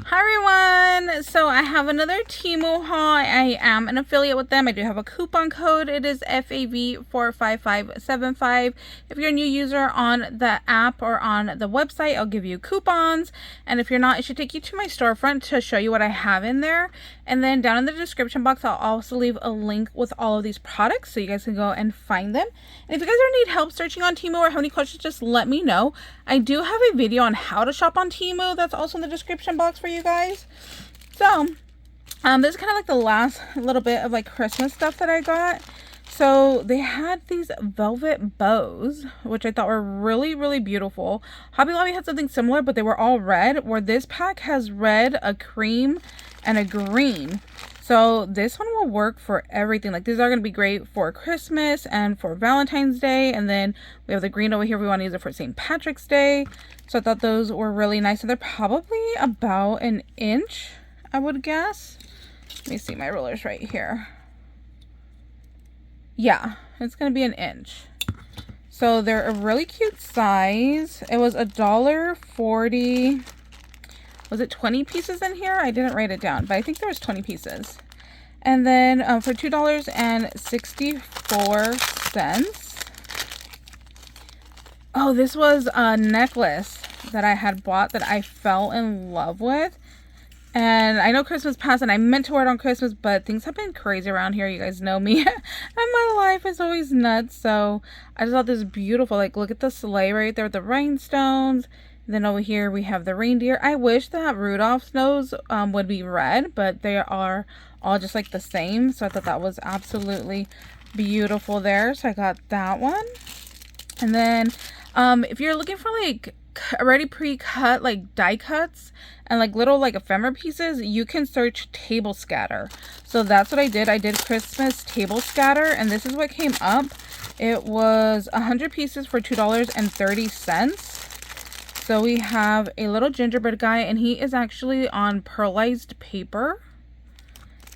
Hi everyone! So I have another Temu haul. I am an affiliate with them. I do have a coupon code. It is fav45575. If you're a new user on the app or on the website, I'll give you coupons. And if you're not, it should take you to my storefront to show you what I have in there. And then down in the description box, I'll also leave a link with all of these products so you guys can go and find them. And if you guys ever need help searching on Temu or have any questions, just let me know. I do have a video on how to shop on Temu that's also in the description box for you guys. So this is kind of like the last little bit of like Christmas stuff that I got. So they had these velvet bows, which I thought were really beautiful. Hobby Lobby had something similar, but they were all red, where this pack has red, a cream, and a green. So this one will work for everything. Like, these are going to be great for Christmas and for Valentine's Day. And then we have the green over here. We want to use it for St. Patrick's Day. So I thought those were really nice. And they're probably about an inch, I would guess. Let me see my rulers right here. Yeah, it's going to be an inch. So they're a really cute size. It was $1.40. Was it 20 pieces in here? I didn't write it down, but I think there was 20 pieces. And then for $2.64. Oh, this was a necklace that I had bought that I fell in love with. And I know Christmas passed and I meant to wear it on Christmas, but things have been crazy around here. You guys know me. And my life is always nuts. So I just thought this was beautiful. Like, look at the sleigh right there with the rhinestones. And then over here we have the reindeer. I wish that Rudolph's nose would be red, but they are all just like the same. So I thought that was absolutely beautiful there. So I got that one. And then if you're looking for like already pre-cut like die cuts and like little like ephemera pieces, you can search table scatter. So that's what I did. I did Christmas table scatter, and this is what came up. It was 100 pieces for $2.30. So we have a little gingerbread guy, and he is actually on pearlized paper.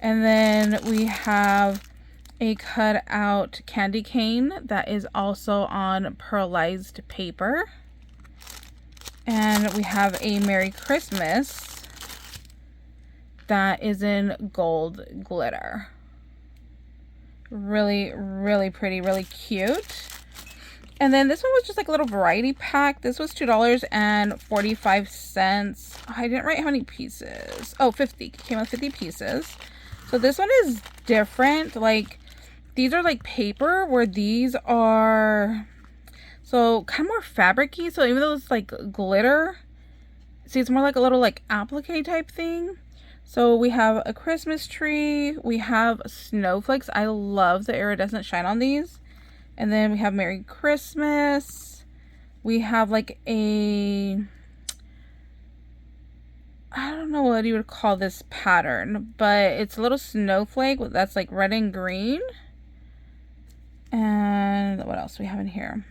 And then we have a cut out candy cane that is also on pearlized paper. And we have a Merry Christmas that is in gold glitter. Really pretty, really cute. And then this one was just like a little variety pack. This was $2.45. I didn't write how many pieces. Oh, 50. It came with 50 pieces. So this one is different. Like, these are like paper, where these are so kind of more fabric-y. So even though it's like glitter, see, it's more like a little like applique type thing. So we have a Christmas tree. We have snowflakes. I love the iridescent shine on these. And then we have Merry Christmas. We have like a, I don't know what you would call this pattern, but it's a little snowflake that's like red and green. And what else do we have in here?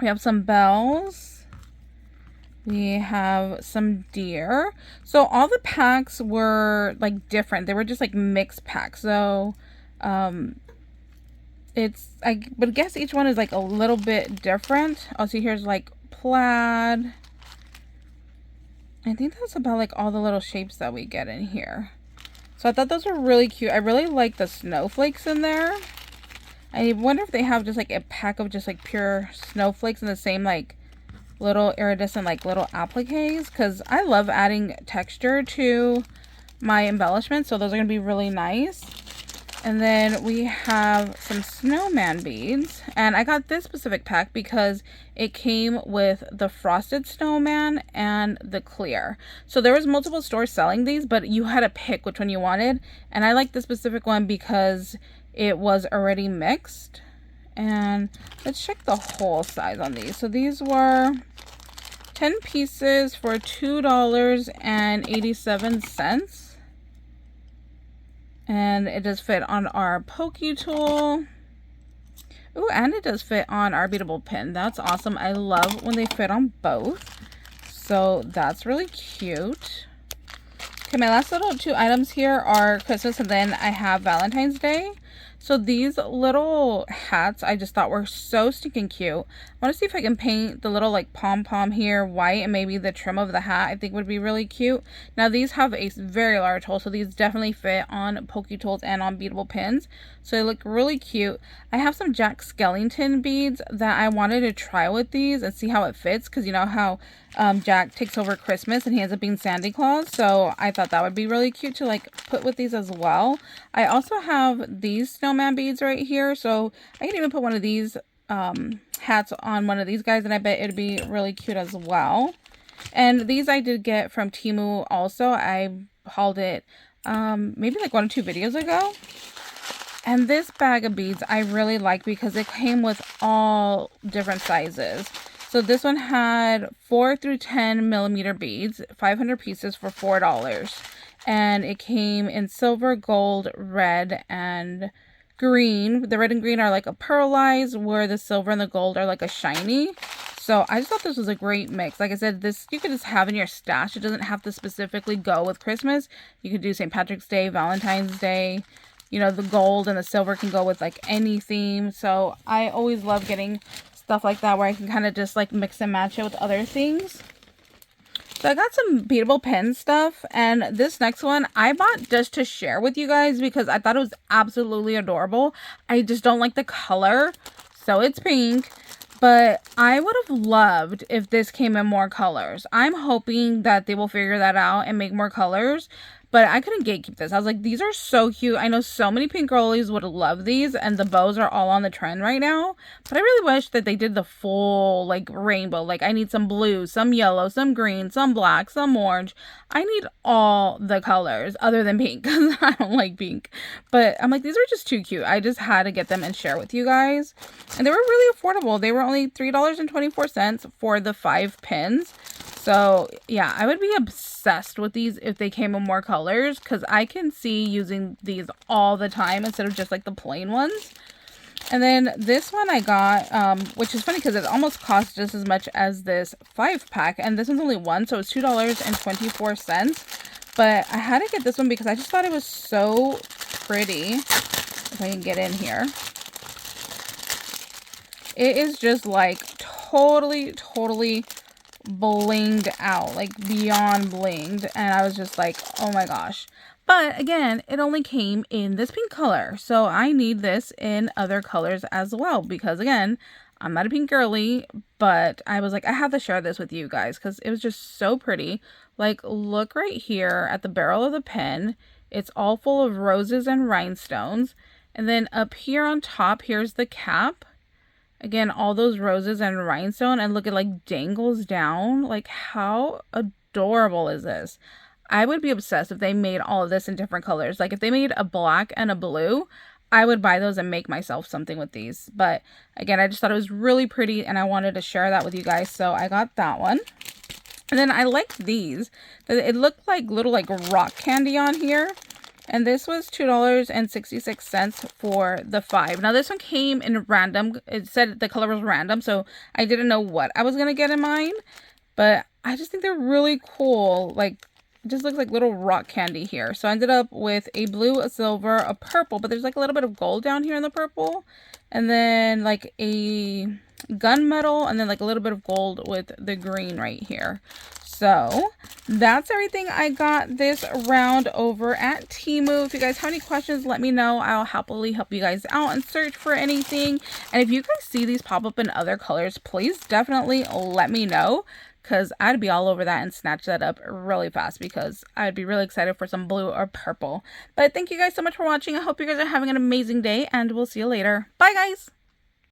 We have some bells. We have some deer. So all the packs were like different. They were just like mixed packs. So I would guess each one is like a little bit different. Also, here's like plaid. I think that's about like all the little shapes that we get in here. So I thought those were really cute. I really like the snowflakes in there. I wonder if they have just like a pack of just like pure snowflakes in the same like little iridescent like little appliques, because I love adding texture to my embellishments. So those are going to be really nice. And then we have some snowman beads, and I got this specific pack because it came with the frosted snowman and the clear. So there was multiple stores selling these, but you had to pick which one you wanted, and I like the specific one because it was already mixed. And let's check the whole size on these. So these were 10 pieces for $2.87. And it does fit on our pokey tool. Ooh, and it does fit on our beadable pen. That's awesome. I love when they fit on both. So that's really cute. Okay, my last little two items here are Christmas, and then I have Valentine's Day. So these little hats I just thought were so stinking cute. want to see if I can paint the little like pom-pom here white, and maybe the trim of the hat I think would be really cute. Now these have a very large hole, so these definitely fit on Pokey Tools and on Beadable Pens, so they look really cute. I have some Jack Skellington beads that I wanted to try with these and see how it fits, because you know how Jack takes over Christmas and he ends up being Santa Claus, so I thought that would be really cute to like put with these as well. I also have these snowman beads right here, so I can even put one of these hats on one of these guys, and I bet it'd be really cute as well. And these I did get from Temu also. I hauled it maybe like 1 or 2 videos ago. And this bag of beads I really like because it came with all different sizes. So this one had 4 through 10 millimeter beads, 500 pieces for $4. And it came in silver, gold, red, and green. The red and green are like a pearlized, where the silver and the gold are like a shiny. So I just thought this was a great mix. Like I said, this you could just have in your stash. It doesn't have to specifically go with Christmas. You could do St. Patrick's Day, Valentine's Day. You know, the gold and the silver can go with like any theme. So I always love getting stuff like that where I can kind of just like mix and match it with other things. So I got some Beadable Pen stuff, and this next one I bought just to share with you guys because I thought it was absolutely adorable. I just don't like the color, so it's pink, but I would have loved if this came in more colors. I'm hoping that they will figure that out and make more colors, but I couldn't gatekeep this. I was like, these are so cute. I know so many pink girlies would love these, and the bows are all on the trend right now. But I really wish that they did the full, like, rainbow. Like, I need some blue, some yellow, some green, some black, some orange. I need all the colors other than pink, because I don't like pink. But I'm like, these are just too cute. I just had to get them and share with you guys. And they were really affordable. They were only $3.24 for the 5 pins. So yeah, I would be obsessed with these if they came in more colors, because I can see using these all the time instead of just like the plain ones. And then this one I got, which is funny because it almost cost just as much as this 5-pack, and this one's only one, so it's $2.24. But I had to get this one because I just thought it was so pretty. If I can get in here, it is just like totally blinged out, like beyond blinged, and I was just like, oh my gosh. But again, it only came in this pink color, so I need this in other colors as well, because again, I'm not a pink girly, but I was like, I have to share this with you guys because it was just so pretty. Like, look right here at the barrel of the pen. It's all full of roses and rhinestones, and then up here on top, here's the cap. Again, all those roses and rhinestone, and look, it like dangles down. Like, how adorable is this? I would be obsessed if they made all of this in different colors. Like, if they made a black and a blue, I would buy those and make myself something with these. But again, I just thought it was really pretty, and I wanted to share that with you guys, so I got that one. And then I liked these. It looked like little like rock candy on here. And this was $2.66 for the 5. Now, this one came in random. It said the color was random, so I didn't know what I was going to get in mine. But I just think they're really cool. Like, it just looks like little rock candy here. So I ended up with a blue, a silver, a purple. But there's like a little bit of gold down here in the purple. And then like a gunmetal. And then like a little bit of gold with the green right here. So that's everything I got this round over at Temu. If you guys have any questions, let me know. I'll happily help you guys out and search for anything. And if you guys see these pop up in other colors, please definitely let me know, because I'd be all over that and snatch that up really fast, because I'd be really excited for some blue or purple. But thank you guys so much for watching. I hope you guys are having an amazing day, and we'll see you later. Bye, guys.